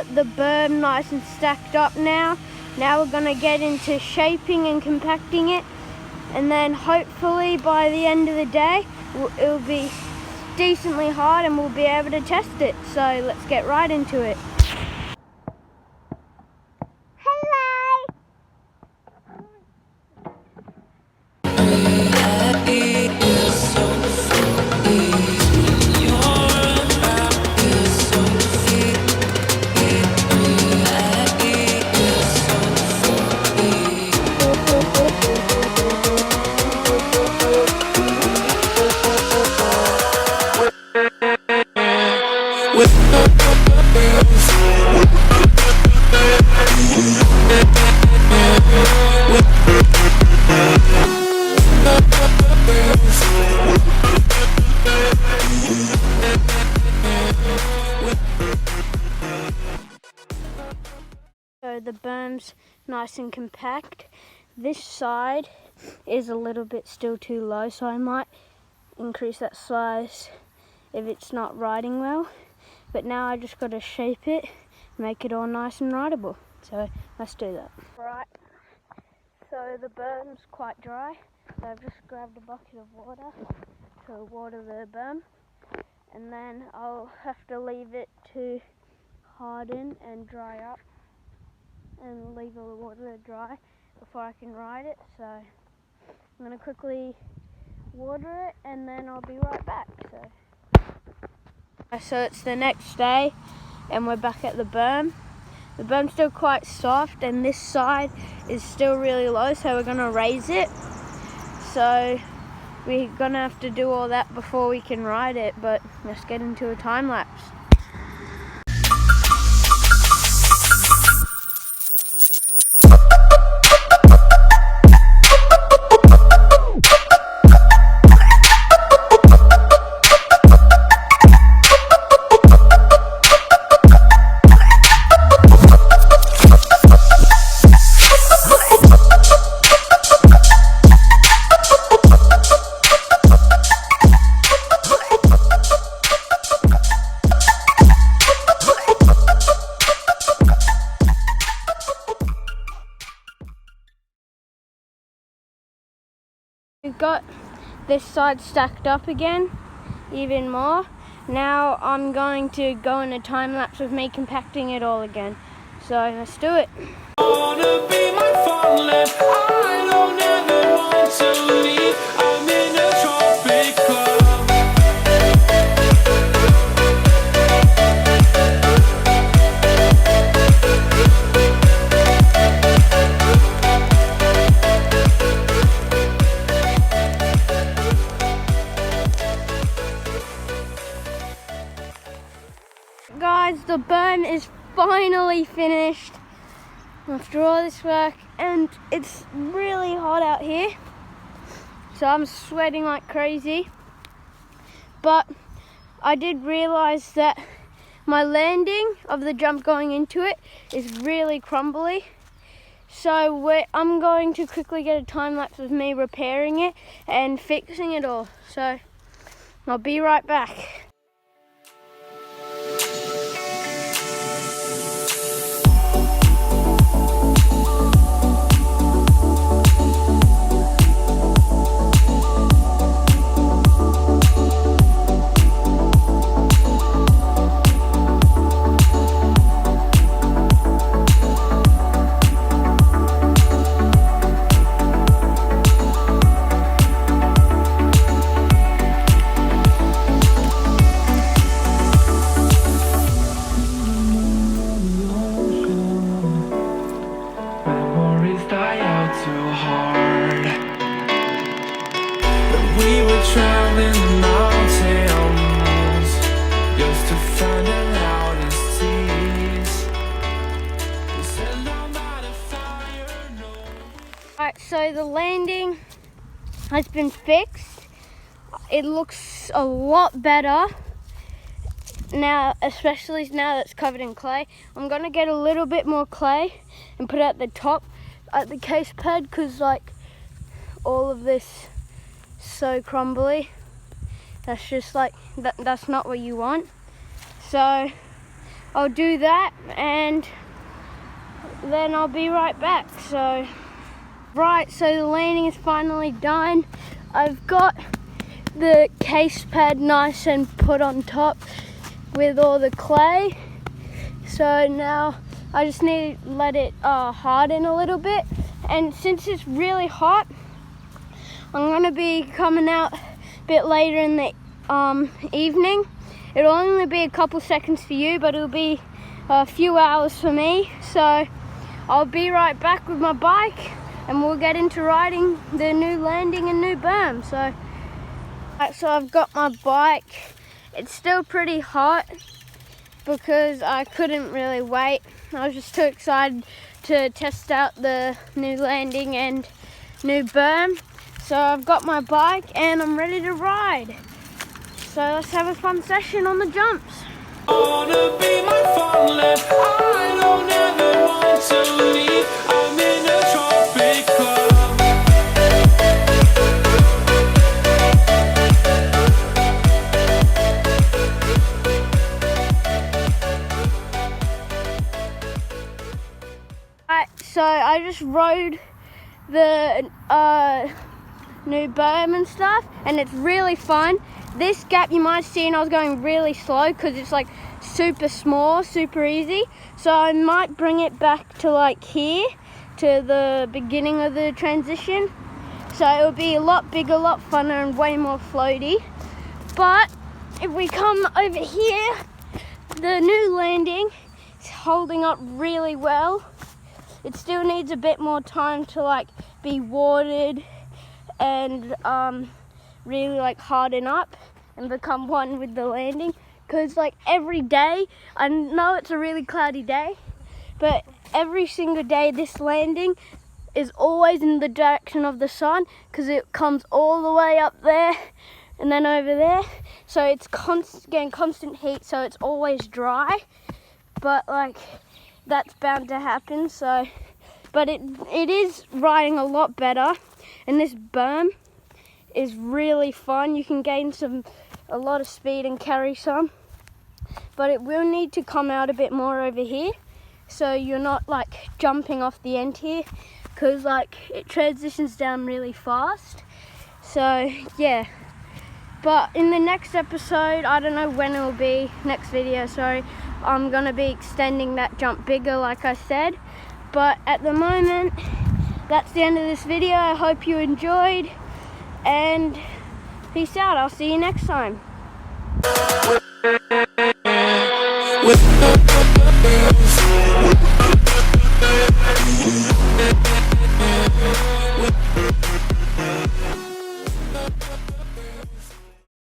got the berm nice and stacked up now. Now we're gonna get into shaping and compacting it, and then hopefully by the end of the day it'll be decently hard and we'll be able to test it. So let's get right into it. So the berm's nice and compact. This side is a little bit still too low, so I might increase that size if it's not riding well. But now I just got to shape it, make it all nice and rideable. So let's do that. Right, so the berm's quite dry, so I've just grabbed a bucket of water to water the berm, and then I'll have to leave it to harden and dry up and leave all the water to dry before I can ride it. So I'm going to quickly water it and then I'll be right back. So it's the next day and we're back at the berm. The berm's still quite soft and this side is still really low, so we're going to raise it. So we're going to have to do all that before we can ride it, but let's get into a time lapse. We've got this side stacked up again, even more. Now I'm going to go in a time lapse of me compacting it all again. So let's do it. I wanna be my fatherland. I don't ever want to leave. I'm in a tropic club. Guys, the berm is finally finished after all this work, and it's really hot out here, so I'm sweating like crazy. But I did realize that my landing of the jump going into it is really crumbly, so I'm going to quickly get a time lapse of me repairing it and fixing it all. So I'll be right back. Traveling the mountains just to find out how this tease. Alright, so the landing has been fixed. It looks a lot better now, especially now that it's covered in clay. I'm gonna get a little bit more clay and put it at the top at the case pad, because like all of this so crumbly. That's just like that's not what you want. So I'll do that and then I'll be right back. So the landing is finally done. I've got the case pad nice and put on top with all the clay. So now I just need to let it harden a little bit. And since it's really hot, I'm gonna be coming out a bit later in the evening. It'll only be a couple seconds for you, but it'll be a few hours for me. So I'll be right back with my bike and we'll get into riding the new landing and new berm. So I've got my bike. It's still pretty hot because I couldn't really wait. I was just too excited to test out the new landing and new berm. So I've got my bike and I'm ready to ride. So let's have a fun session on the jumps. I wanna be my farmland. I don't ever want to leave. I'm in a tropic club. So I just rode the new berm and stuff, and it's really fun. This gap you might have seen, I was going really slow because it's like super small, super easy. So I might bring it back to like here, to the beginning of the transition. So it'll be a lot bigger, a lot funner and way more floaty. But if we come over here, the new landing is holding up really well. It still needs a bit more time to like be watered and really like harden up and become one with the landing. Because like every day, I know it's a really cloudy day, but every single day this landing is always in the direction of the sun because it comes all the way up there and then over there. So it's getting constant heat, so it's always dry. But like, that's bound to happen. So, but it is riding a lot better, and this berm is really fun. You can gain a lot of speed and carry some, but it will need to come out a bit more over here, so you're not like jumping off the end here, because like it transitions down really fast. So yeah. But in the next episode, I don't know when it will be, next video, sorry, I'm going to be extending that jump bigger like I said. But at the moment, that's the end of this video. I hope you enjoyed, and peace out. I'll see you next time.